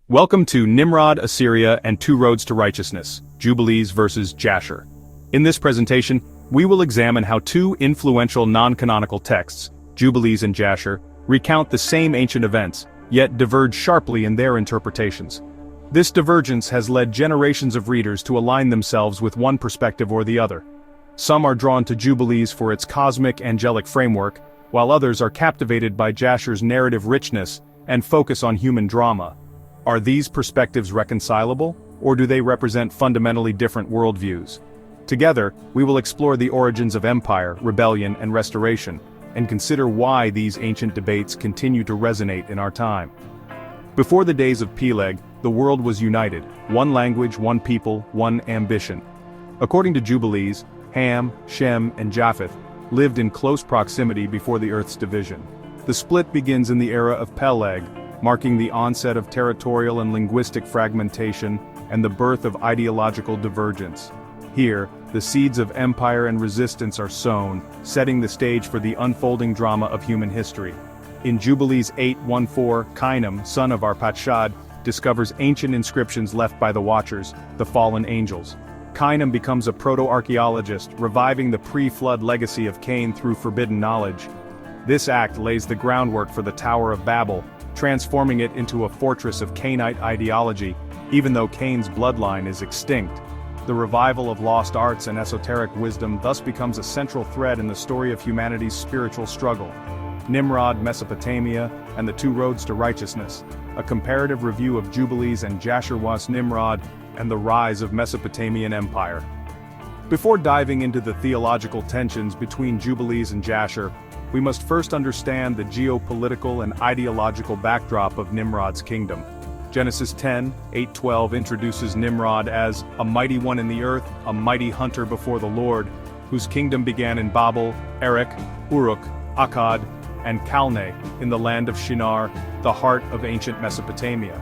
Welcome to Nimrod, Assyria, and Two Roads to Righteousness, Jubilees versus Jasher. In this presentation, we will examine how two influential non-canonical texts, Jubilees and Jasher, recount the same ancient events, yet diverge sharply in their interpretations. This divergence has led generations of readers to align themselves with one perspective or the other. Some are drawn to Jubilees for its cosmic angelic framework, while others are captivated by Jasher's narrative richness and focus on human drama. Are these perspectives reconcilable, or do they represent fundamentally different worldviews? Together, we will explore the origins of empire, rebellion, and restoration, and consider why these ancient debates continue to resonate in our time. Before the days of Peleg, the world was united, one language, one people, one ambition. According to Jubilees, Ham, Shem, and Japheth lived in close proximity before the earth's division. The split begins in the era of Peleg, marking the onset of territorial and linguistic fragmentation and the birth of ideological divergence. Here, the seeds of empire and resistance are sown, setting the stage for the unfolding drama of human history. In Jubilees 8:14, Kainam, son of Arpachshad, discovers ancient inscriptions left by the Watchers, the fallen angels. Kainam becomes a proto-archaeologist, reviving the pre-flood legacy of Cain through forbidden knowledge. This act lays the groundwork for the Tower of Babel, transforming it into a fortress of Cainite ideology, even though Cain's bloodline is extinct. The revival of lost arts and esoteric wisdom thus becomes a central thread in the story of humanity's spiritual struggle. Nimrod, Mesopotamia, and the Two Roads to Righteousness, a comparative review of Jubilees and Jasher was Nimrod, and the rise of Mesopotamian Empire. Before diving into the theological tensions between Jubilees and Jasher, we must first understand the geopolitical and ideological backdrop of Nimrod's kingdom. Genesis 10:8-12 introduces Nimrod as a mighty one in the earth, a mighty hunter before the Lord, whose kingdom began in Babel, Erech, Uruk, Akkad, and Calneh in the land of Shinar, the heart of ancient Mesopotamia.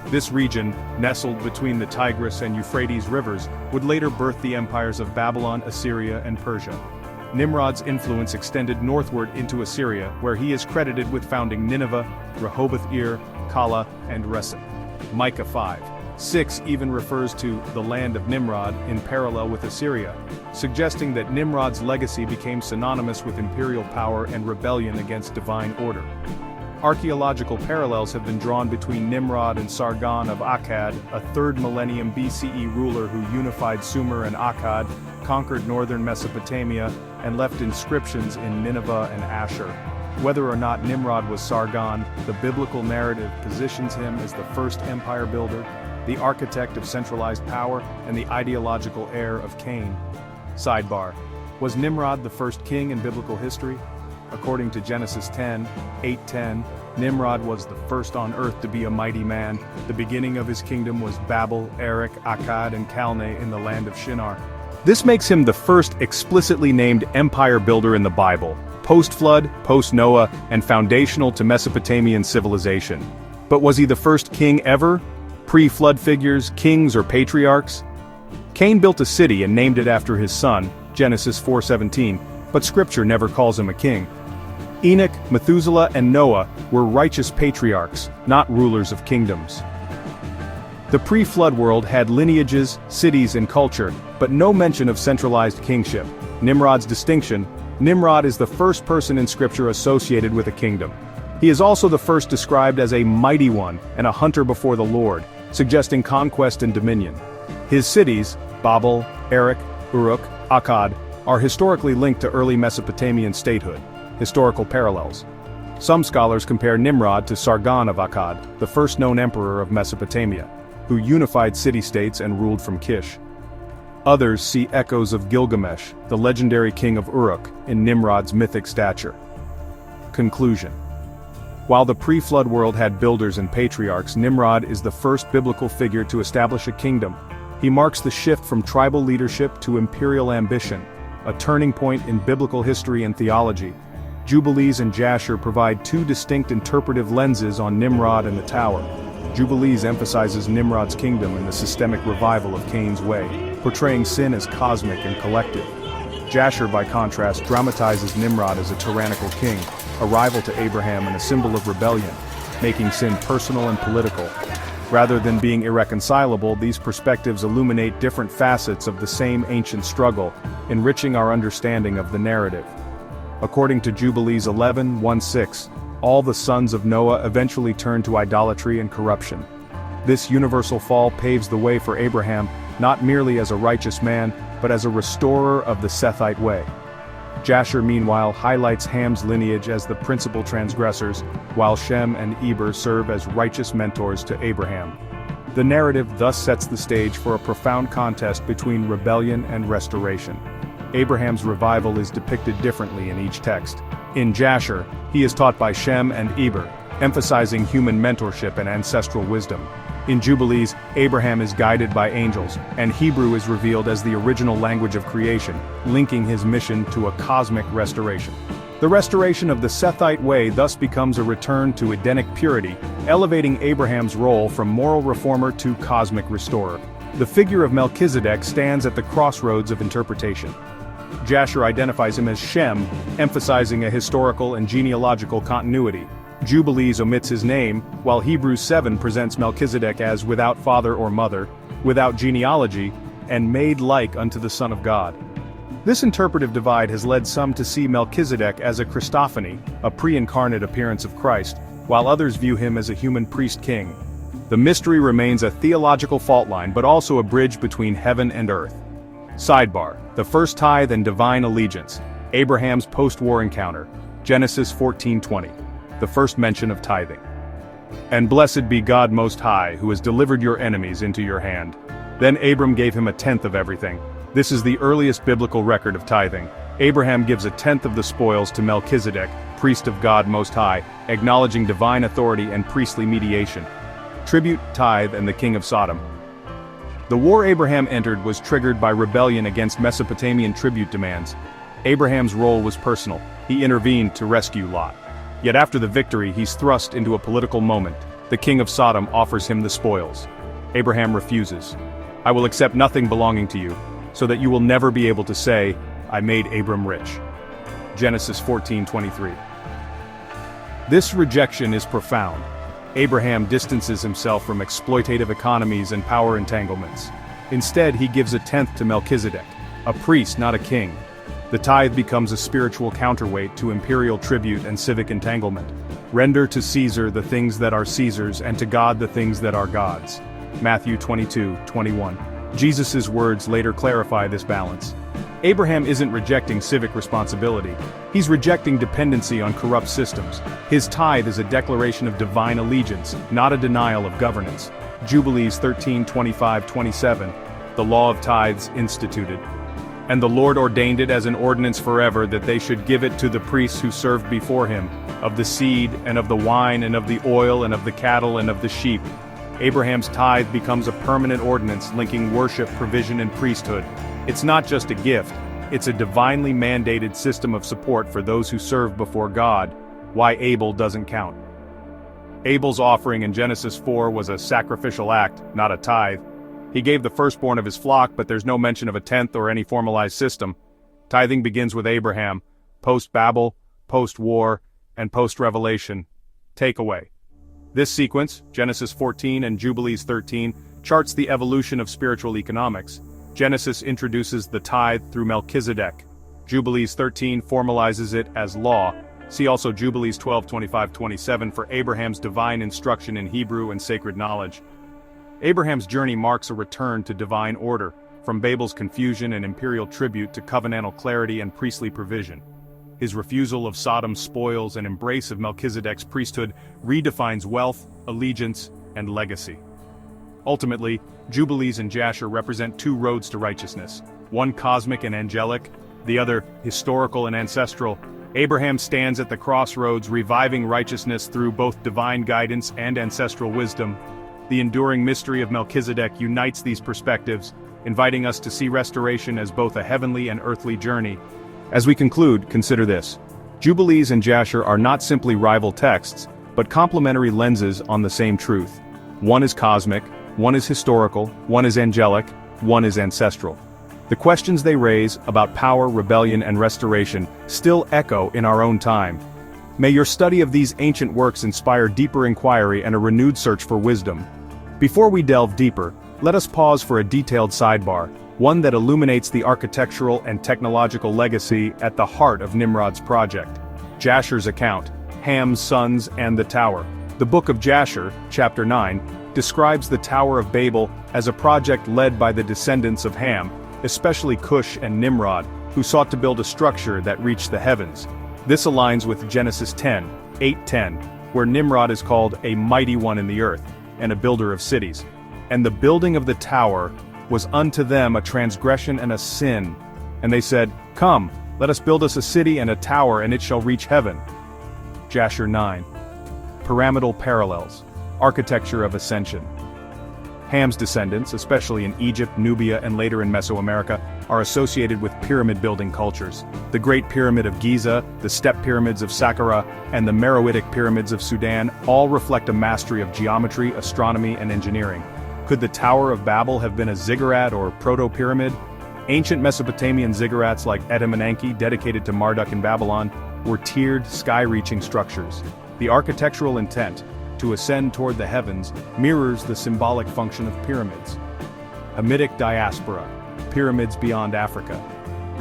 This region, nestled between the Tigris and Euphrates rivers, would later birth the empires of Babylon, Assyria, and Persia. Nimrod's influence extended northward into Assyria, where he is credited with founding Nineveh, Rehoboth-ir, Calah, and Resen. Micah 5:6 even refers to the land of Nimrod in parallel with Assyria, suggesting that Nimrod's legacy became synonymous with imperial power and rebellion against divine order. Archaeological parallels have been drawn between Nimrod and Sargon of Akkad, a 3rd millennium BCE ruler who unified Sumer and Akkad, conquered northern Mesopotamia, and left inscriptions in Nineveh and Asher. Whether or not Nimrod was Sargon, the biblical narrative positions him as the first empire builder, the architect of centralized power, and the ideological heir of Cain. Sidebar: was Nimrod the first king in biblical history? According to Genesis 10:8-10, Nimrod was the first on earth to be a mighty man. The beginning of his kingdom was Babel, Erech, Akkad, and Calneh in the land of Shinar. This makes him the first explicitly named empire builder in the Bible, post-flood, post-Noah, and foundational to Mesopotamian civilization. But was he the first king ever? Pre-flood figures, kings, or patriarchs? Cain built a city and named it after his son, Genesis 4:17, but scripture never calls him a king. Enoch, Methuselah, and Noah were righteous patriarchs, not rulers of kingdoms. The pre-flood world had lineages, cities, and culture, but no mention of centralized kingship. Nimrod's distinction: Nimrod is the first person in scripture associated with a kingdom. He is also the first described as a mighty one and a hunter before the Lord, suggesting conquest and dominion. His cities, Babel, Erech, Uruk, Akkad, are historically linked to early Mesopotamian statehood. Historical parallels. Some scholars compare Nimrod to Sargon of Akkad, the first known emperor of Mesopotamia, who unified city-states and ruled from Kish. Others see echoes of Gilgamesh, the legendary king of Uruk, in Nimrod's mythic stature. Conclusion: while the pre-flood world had builders and patriarchs, Nimrod is the first biblical figure to establish a kingdom. He marks the shift from tribal leadership to imperial ambition, a turning point in biblical history and theology. Jubilees and Jasher provide two distinct interpretive lenses on Nimrod and the Tower. Jubilees emphasizes Nimrod's kingdom and the systemic revival of Cain's way, portraying sin as cosmic and collective. Jasher, by contrast, dramatizes Nimrod as a tyrannical king, a rival to Abraham and a symbol of rebellion, making sin personal and political. Rather than being irreconcilable, these perspectives illuminate different facets of the same ancient struggle, enriching our understanding of the narrative. According to Jubilees 11:1-6, all the sons of Noah eventually turned to idolatry and corruption. This universal fall paves the way for Abraham, not merely as a righteous man, but as a restorer of the Sethite way. Jasher meanwhile highlights Ham's lineage as the principal transgressors, while Shem and Eber serve as righteous mentors to Abraham. The narrative thus sets the stage for a profound contest between rebellion and restoration. Abraham's revival is depicted differently in each text. In Jasher, he is taught by Shem and Eber, emphasizing human mentorship and ancestral wisdom. In Jubilees, Abraham is guided by angels, and Hebrew is revealed as the original language of creation, linking his mission to a cosmic restoration. The restoration of the Sethite way thus becomes a return to Edenic purity, elevating Abraham's role from moral reformer to cosmic restorer. The figure of Melchizedek stands at the crossroads of interpretation. Jasher identifies him as Shem, emphasizing a historical and genealogical continuity. Jubilees omits his name, while Hebrews 7 presents Melchizedek as without father or mother, without genealogy, and made like unto the Son of God. This interpretive divide has led some to see Melchizedek as a Christophany, a pre-incarnate appearance of Christ, while others view him as a human priest-king. The mystery remains a theological fault line but also a bridge between heaven and earth. Sidebar: the first tithe and divine allegiance, Abraham's post-war encounter, Genesis 14:20. The first mention of tithing. And blessed be God Most High, who has delivered your enemies into your hand. Then Abram gave him a tenth of everything. This is the earliest biblical record of tithing. Abraham gives a tenth of the spoils to Melchizedek, priest of God Most High, acknowledging divine authority and priestly mediation. Tribute, tithe, and the king of Sodom. The war Abraham entered was triggered by rebellion against Mesopotamian tribute demands. Abraham's role was personal. He intervened to rescue Lot. Yet after the victory, he's thrust into a political moment. The king of Sodom offers him the spoils. Abraham refuses. I will accept nothing belonging to you, so that you will never be able to say, I made Abram rich. Genesis 14:23. This rejection is profound. Abraham distances himself from exploitative economies and power entanglements. Instead, he gives a tenth to Melchizedek, a priest, not a king. The tithe becomes a spiritual counterweight to imperial tribute and civic entanglement. Render to Caesar the things that are Caesar's and to God the things that are God's. Matthew 22:21. Jesus' words later clarify this balance. Abraham isn't rejecting civic responsibility. He's rejecting dependency on corrupt systems. His tithe is a declaration of divine allegiance, not a denial of governance. Jubilees 13:25-27. The law of tithes instituted. And the Lord ordained it as an ordinance forever that they should give it to the priests who served before him, of the seed, and of the wine, and of the oil, and of the cattle, and of the sheep. Abraham's tithe becomes a permanent ordinance linking worship, provision, and priesthood. It's not just a gift, it's a divinely mandated system of support for those who serve before God. Why Abel doesn't count. Abel's offering in Genesis 4 was a sacrificial act, not a tithe. He gave the firstborn of his flock, but there's no mention of a tenth or any formalized system. Tithing begins with Abraham, post-Babel, post-war, and post-revelation. Takeaway. This sequence, Genesis 14 and Jubilees 13, charts the evolution of spiritual economics. Genesis introduces the tithe through Melchizedek. Jubilees 13 formalizes it as law. See also Jubilees 12:25-27 for Abraham's divine instruction in Hebrew and sacred knowledge. Abraham's journey marks a return to divine order, from Babel's confusion and imperial tribute to covenantal clarity and priestly provision. His refusal of Sodom's spoils and embrace of Melchizedek's priesthood redefines wealth, allegiance, and legacy. Ultimately, Jubilees and Jasher represent two roads to righteousness, one cosmic and angelic, the other historical and ancestral. Abraham stands at the crossroads, reviving righteousness through both divine guidance and ancestral wisdom. The enduring mystery of Melchizedek unites these perspectives, inviting us to see restoration as both a heavenly and earthly journey. As we conclude, consider this. Jubilees and Jasher are not simply rival texts, but complementary lenses on the same truth. One is cosmic, one is historical, one is angelic, one is ancestral. The questions they raise about power, rebellion, and restoration still echo in our own time. May your study of these ancient works inspire deeper inquiry and a renewed search for wisdom. Before we delve deeper, let us pause for a detailed sidebar, one that illuminates the architectural and technological legacy at the heart of Nimrod's project. Jasher's account, Ham's sons and the tower. The book of Jasher, chapter 9, describes the Tower of Babel as a project led by the descendants of Ham, especially Cush and Nimrod, who sought to build a structure that reached the heavens. This aligns with Genesis 10:8-10, where Nimrod is called a mighty one in the earth, and a builder of cities. And the building of the tower was unto them a transgression and a sin. And they said, Come, let us build us a city and a tower, and it shall reach heaven. Jasher 9. Pyramidal parallels. Architecture of ascension. Ham's descendants, especially in Egypt, Nubia, and later in Mesoamerica, are associated with pyramid-building cultures. The Great Pyramid of Giza, the Step Pyramids of Saqqara, and the Meroitic Pyramids of Sudan all reflect a mastery of geometry, astronomy, and engineering. Could the Tower of Babel have been a ziggurat or proto-pyramid? Ancient Mesopotamian ziggurats like Etam and Enki, dedicated to Marduk in Babylon, were tiered, sky-reaching structures. The architectural intent, to ascend toward the heavens, mirrors the symbolic function of pyramids. Hamitic diaspora, pyramids beyond Africa.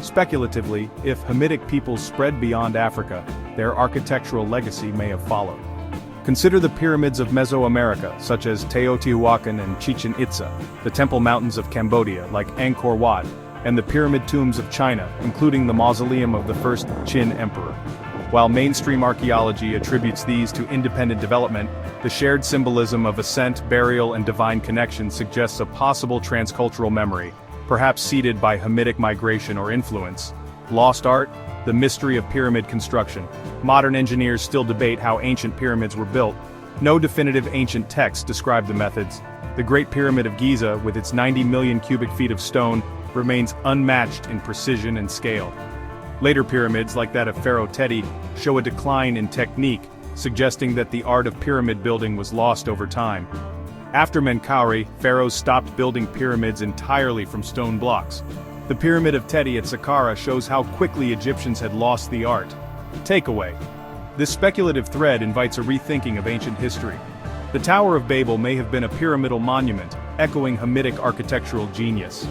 Speculatively, if Hamitic peoples spread beyond Africa, their architectural legacy may have followed. Consider the pyramids of Mesoamerica, such as Teotihuacan and Chichen Itza, the temple mountains of Cambodia, like Angkor Wat, and the pyramid tombs of China, including the mausoleum of the first Qin emperor. While mainstream archaeology attributes these to independent development, the shared symbolism of ascent, burial, and divine connection suggests a possible transcultural memory, perhaps seeded by Hamitic migration or influence. Lost art? The mystery of pyramid construction. Modern engineers still debate how ancient pyramids were built. No definitive ancient texts describe the methods. The Great Pyramid of Giza, with its 90 million cubic feet of stone, remains unmatched in precision and scale. Later pyramids, like that of Pharaoh Teti, show a decline in technique, suggesting that the art of pyramid building was lost over time. After Menkaure, pharaohs stopped building pyramids entirely from stone blocks. The Pyramid of Teti at Saqqara shows how quickly Egyptians had lost the art. Takeaway. This speculative thread invites a rethinking of ancient history. The Tower of Babel may have been a pyramidal monument, echoing Hamitic architectural genius.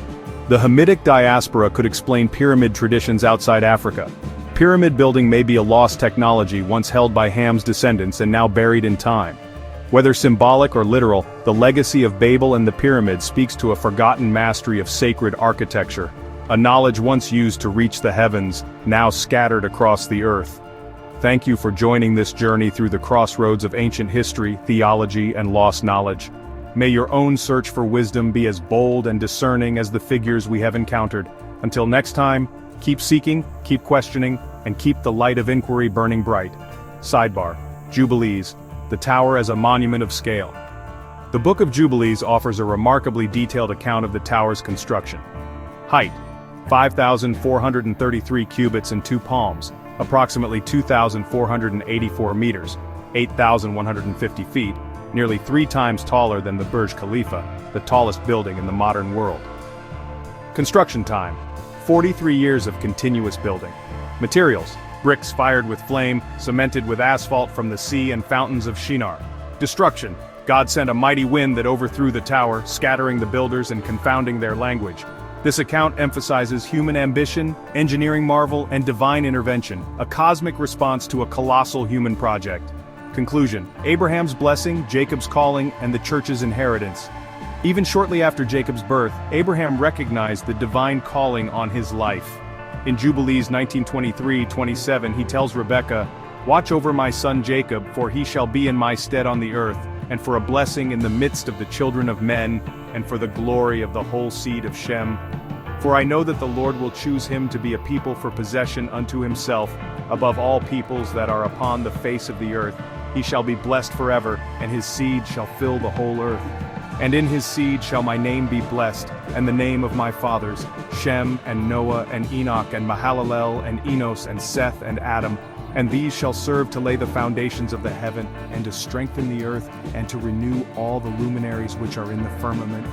The Hamitic diaspora could explain pyramid traditions outside Africa. Pyramid building may be a lost technology once held by Ham's descendants and now buried in time. Whether symbolic or literal, the legacy of Babel and the pyramids speaks to a forgotten mastery of sacred architecture, a knowledge once used to reach the heavens, now scattered across the earth. Thank you for joining this journey through the crossroads of ancient history, theology, and lost knowledge. May your own search for wisdom be as bold and discerning as the figures we have encountered. Until next time, keep seeking, keep questioning, and keep the light of inquiry burning bright. Sidebar. Jubilees. The tower as a monument of scale. The Book of Jubilees offers a remarkably detailed account of the tower's construction. Height: 5,433 cubits and 2 palms, approximately 2,484 meters, 8,150 feet, nearly 3 times taller than the Burj Khalifa, the tallest building in the modern world. Construction time: 43 years of continuous building. Materials: bricks fired with flame, cemented with asphalt from the sea and fountains of Shinar. Destruction: God sent a mighty wind that overthrew the tower, scattering the builders and confounding their language. This account emphasizes human ambition, engineering marvel, and divine intervention, a cosmic response to a colossal human project. Conclusion: Abraham's blessing, Jacob's calling, and the church's inheritance. Even shortly after Jacob's birth, Abraham recognized the divine calling on his life. In Jubilees 19:23-27, he tells Rebekah, "Watch over my son Jacob, for he shall be in my stead on the earth, and for a blessing in the midst of the children of men, and for the glory of the whole seed of Shem. For I know that the Lord will choose him to be a people for possession unto himself, above all peoples that are upon the face of the earth. He shall be blessed forever, and his seed shall fill the whole earth. And in his seed shall my name be blessed, and the name of my fathers, Shem and Noah and Enoch and Mahalalel and Enos and Seth and Adam, and these shall serve to lay the foundations of the heaven, and to strengthen the earth, and to renew all the luminaries which are in the firmament."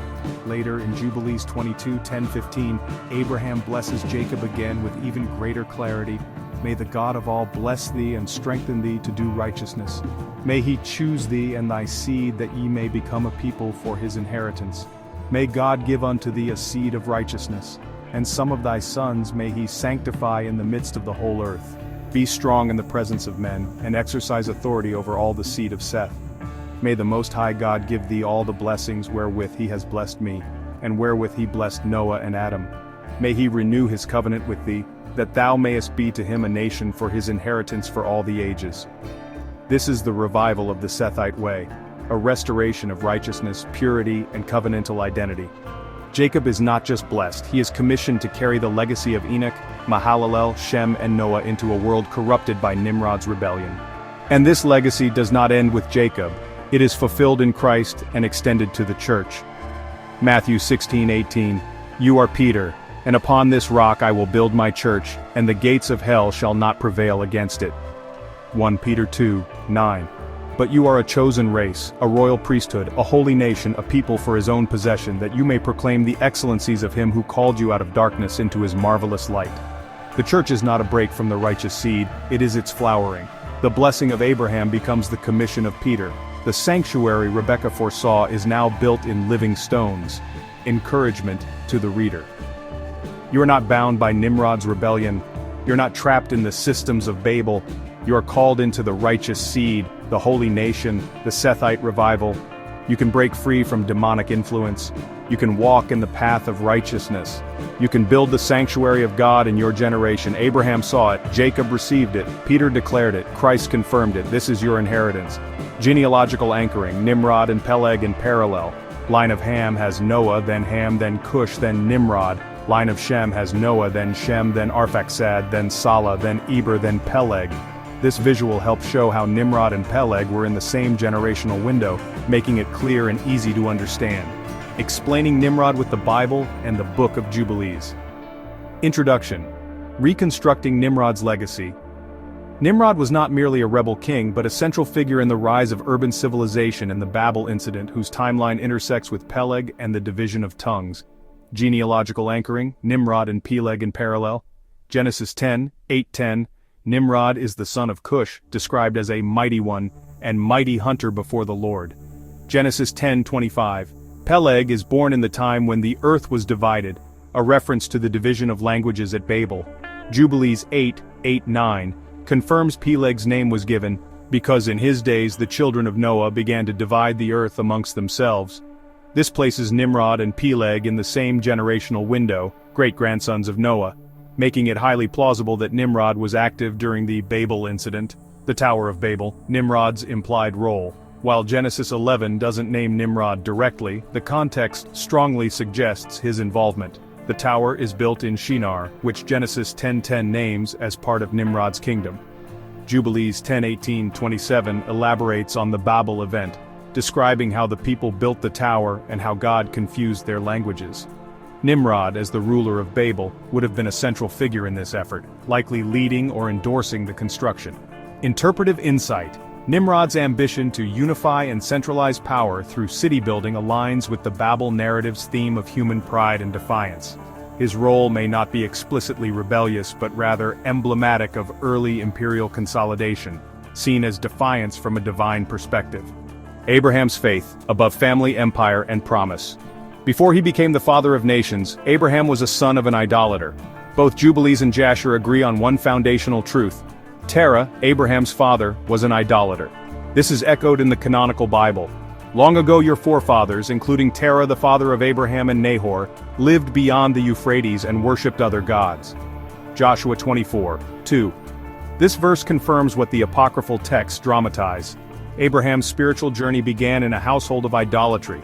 Later in Jubilees 22:10-15, Abraham blesses Jacob again with even greater clarity. May the God of all bless thee and strengthen thee to do righteousness. May he choose thee and thy seed that ye may become a people for his inheritance. May God give unto thee a seed of righteousness, and some of thy sons may he sanctify in the midst of the whole earth. Be strong in the presence of men, and exercise authority over all the seed of Seth. May the Most High God give thee all the blessings wherewith he has blessed me, and wherewith he blessed Noah and Adam. May he renew his covenant with thee, that thou mayest be to him a nation for his inheritance for all the ages. This is the revival of the Sethite way, a restoration of righteousness, purity, and covenantal identity. Jacob is not just blessed, he is commissioned to carry the legacy of Enoch, Mahalalel, Shem, and Noah into a world corrupted by Nimrod's rebellion. And this legacy does not end with Jacob, it is fulfilled in Christ and extended to the church. Matthew 16:18, You are Peter, and upon this rock I will build my church, and the gates of hell shall not prevail against it. 1 Peter 2:9. But you are a chosen race, a royal priesthood, a holy nation, a people for his own possession, that you may proclaim the excellencies of him who called you out of darkness into his marvelous light. The church is not a break from the righteous seed, it is its flowering. The blessing of Abraham becomes the commission of Peter. The sanctuary Rebekah foresaw is now built in living stones. Encouragement to the reader. You are not bound by Nimrod's rebellion. You're not trapped in the systems of Babel. You are called into the righteous seed, the holy nation, the Sethite revival. You can break free from demonic influence. You can walk in the path of righteousness. You can build the sanctuary of God in your generation. Abraham saw it, Jacob received it, Peter declared it, Christ confirmed it. This is your inheritance. Genealogical anchoring, Nimrod and Peleg in parallel. Line of Ham has Noah, then Ham, then Cush, then Nimrod. Line of Shem has Noah, then Shem, then Arphaxad, then Salah, then Eber, then Peleg. This visual helps show how Nimrod and Peleg were in the same generational window, making it clear and easy to understand. Explaining Nimrod with the Bible and the Book of Jubilees. Introduction. Reconstructing Nimrod's legacy. Nimrod was not merely a rebel king but a central figure in the rise of urban civilization and the Babel incident whose timeline intersects with Peleg and the division of tongues. Genealogical anchoring, Nimrod and Peleg in parallel. Genesis 10:8-10. Nimrod is the son of Cush, described as a mighty one, and mighty hunter before the Lord. Genesis 10:25. Peleg is born in the time when the earth was divided, a reference to the division of languages at Babel. Jubilees 8:8-9 confirms Peleg's name was given, because in his days the children of Noah began to divide the earth amongst themselves. This places Nimrod and Peleg in the same generational window, great-grandsons of Noah, making it highly plausible that Nimrod was active during the Babel incident, the Tower of Babel, Nimrod's implied role. While Genesis 11 doesn't name Nimrod directly, the context strongly suggests his involvement. The tower is built in Shinar, which Genesis 10:10 names as part of Nimrod's kingdom. Jubilees 10:18-27 elaborates on the Babel event, describing how the people built the tower and how God confused their languages. Nimrod, as the ruler of Babel, would have been a central figure in this effort, likely leading or endorsing the construction. Interpretive insight. Nimrod's ambition to unify and centralize power through city building aligns with the Babel narrative's theme of human pride and defiance. His role may not be explicitly rebellious but rather emblematic of early imperial consolidation, seen as defiance from a divine perspective. Abraham's faith, above family, empire, and promise. Before he became the father of nations, Abraham was a son of an idolater. Both Jubilees and Jasher agree on one foundational truth. Terah, Abraham's father, was an idolater. This is echoed in the canonical Bible. Long ago your forefathers, including Terah the father of Abraham and Nahor, lived beyond the Euphrates and worshipped other gods. Joshua 24:2. This verse confirms what the apocryphal texts dramatize. Abraham's spiritual journey began in a household of idolatry.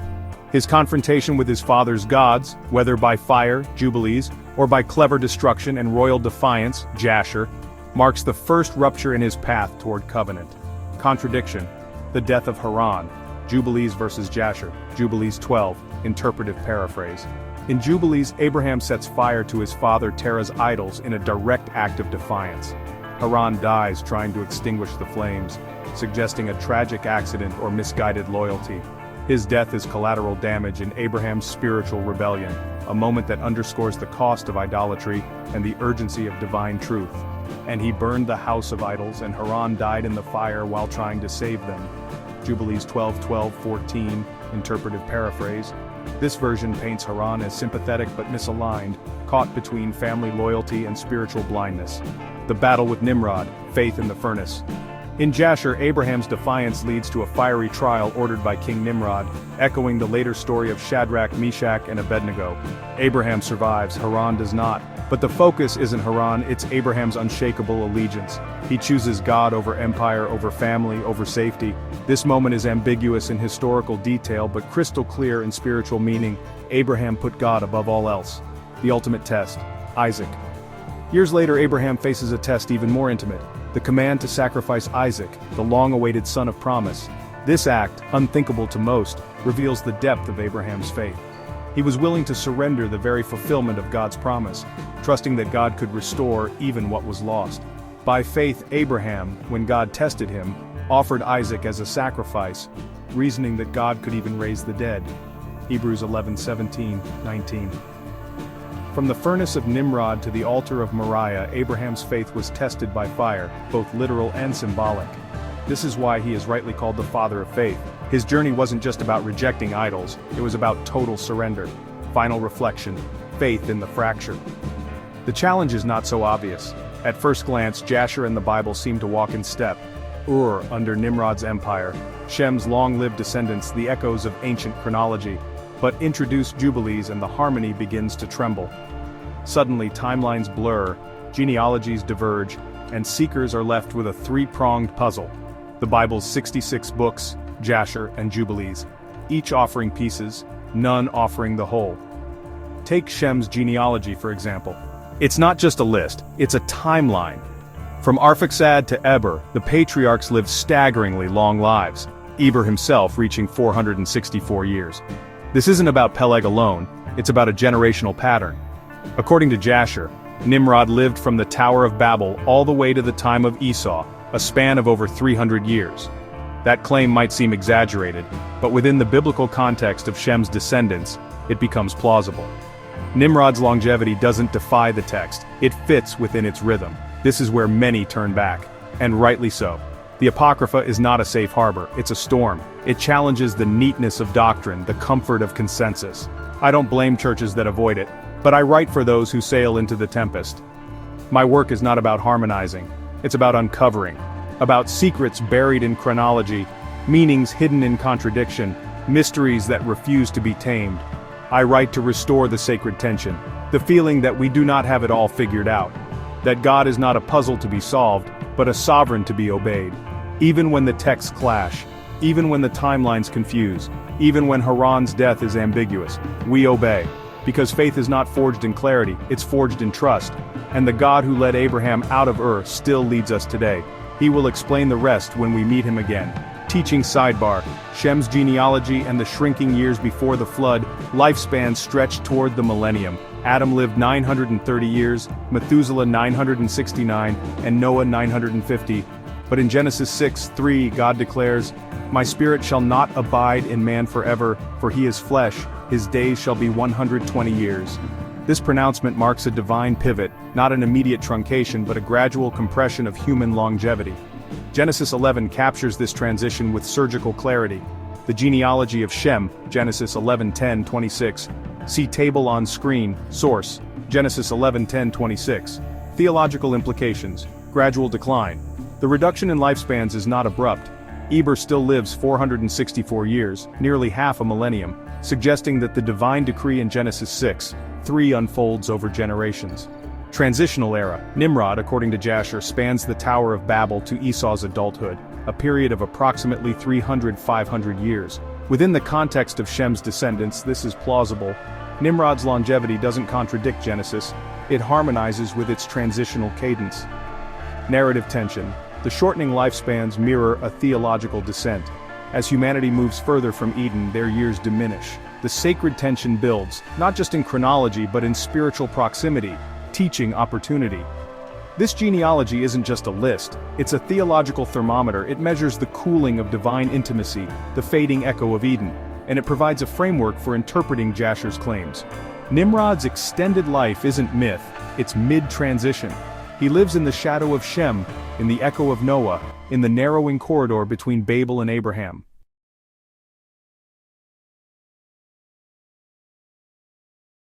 His confrontation with his father's gods, whether by fire, Jubilees, or by clever destruction and royal defiance, Jasher, marks the first rupture in his path toward covenant. Contradiction. The death of Haran. Jubilees versus Jasher. Jubilees 12, interpretive paraphrase. In Jubilees, Abraham sets fire to his father Terah's idols in a direct act of defiance. Haran dies trying to extinguish the flames, suggesting a tragic accident or misguided loyalty. His death is collateral damage in Abraham's spiritual rebellion, a moment that underscores the cost of idolatry and the urgency of divine truth. And he burned the house of idols, and Haran died in the fire while trying to save them. Jubilees 12:12-14, interpretive paraphrase. This version paints Haran as sympathetic but misaligned, caught between family loyalty and spiritual blindness. The battle with Nimrod, faith in the furnace. In Jasher, Abraham's defiance leads to a fiery trial ordered by King Nimrod, echoing the later story of Shadrach, Meshach, and Abednego. Abraham survives, Haran does not. But the focus isn't Haran, it's Abraham's unshakable allegiance. He chooses God over empire, over family, over safety. This moment is ambiguous in historical detail but crystal clear in spiritual meaning. Abraham put God above all else. The ultimate test, Isaac. Years later, Abraham faces a test even more intimate. The command to sacrifice Isaac, the long-awaited son of promise. This act, unthinkable to most, reveals the depth of Abraham's faith. He was willing to surrender the very fulfillment of God's promise, trusting that God could restore even what was lost. By faith, Abraham, when God tested him, offered Isaac as a sacrifice, reasoning that God could even raise the dead. Hebrews 11:17-19. From the furnace of Nimrod to the altar of Moriah, Abraham's faith was tested by fire, both literal and symbolic. This is why he is rightly called the father of faith. His journey wasn't just about rejecting idols, it was about total surrender. Final reflection, faith in the fracture. The challenge is not so obvious. At first glance, Jasher and the Bible seem to walk in step. Ur, under Nimrod's empire, Shem's long-lived descendants, the echoes of ancient chronology. But introduce Jubilees and the harmony begins to tremble. Suddenly timelines blur, genealogies diverge, and seekers are left with a three-pronged puzzle. The Bible's 66 books, Jasher and Jubilees, each offering pieces, none offering the whole. Take Shem's genealogy for example. It's not just a list, it's a timeline. From Arphaxad to Eber, the patriarchs lived staggeringly long lives, Eber himself reaching 464 years. This isn't about Peleg alone, it's about a generational pattern. According to Jasher, Nimrod lived from the Tower of Babel all the way to the time of Esau, a span of over 300 years. That claim might seem exaggerated, but within the biblical context of Shem's descendants, it becomes plausible. Nimrod's longevity doesn't defy the text, it fits within its rhythm. This is where many turn back, and rightly so. The Apocrypha is not a safe harbor, it's a storm. It challenges the neatness of doctrine, the comfort of consensus. I don't blame churches that avoid it, but I write for those who sail into the tempest. My work is not about harmonizing, it's about uncovering. About secrets buried in chronology, meanings hidden in contradiction, mysteries that refuse to be tamed. I write to restore the sacred tension, the feeling that we do not have it all figured out. That God is not a puzzle to be solved, but a sovereign to be obeyed. Even when the texts clash, even when the timelines confuse, even when Haran's death is ambiguous, we obey. Because faith is not forged in clarity, it's forged in trust. And the God who led Abraham out of Ur still leads us today. He will explain the rest when we meet him again. Teaching sidebar, Shem's genealogy and the shrinking years before the flood, lifespans stretched toward the millennium. Adam lived 930 years, Methuselah 969, and Noah 950. But in Genesis 6:3, God declares, "My spirit shall not abide in man forever, for he is flesh, his days shall be 120 years." This pronouncement marks a divine pivot, not an immediate truncation but a gradual compression of human longevity. Genesis 11 captures this transition with surgical clarity. The genealogy of Shem, Genesis 11:10-26. See table on screen, source, Genesis 11:10-26. Theological implications, gradual decline. The reduction in lifespans is not abrupt. Eber still lives 464 years, nearly half a millennium, suggesting that the divine decree in Genesis 6:3 unfolds over generations. Transitional era, Nimrod, according to Jasher, spans the Tower of Babel to Esau's adulthood, a period of approximately 300-500 years. Within the context of Shem's descendants, this is plausible. Nimrod's longevity doesn't contradict Genesis, it harmonizes with its transitional cadence. Narrative tension. The shortening lifespans mirror a theological descent. As humanity moves further from Eden, their years diminish. The sacred tension builds, not just in chronology but in spiritual proximity, teaching opportunity. This genealogy isn't just a list, it's a theological thermometer. It measures the cooling of divine intimacy, the fading echo of Eden, and it provides a framework for interpreting Jasher's claims. Nimrod's extended life isn't myth, it's mid-transition. He lives in the shadow of Shem, in the echo of Noah, in the narrowing corridor between Babel and Abraham.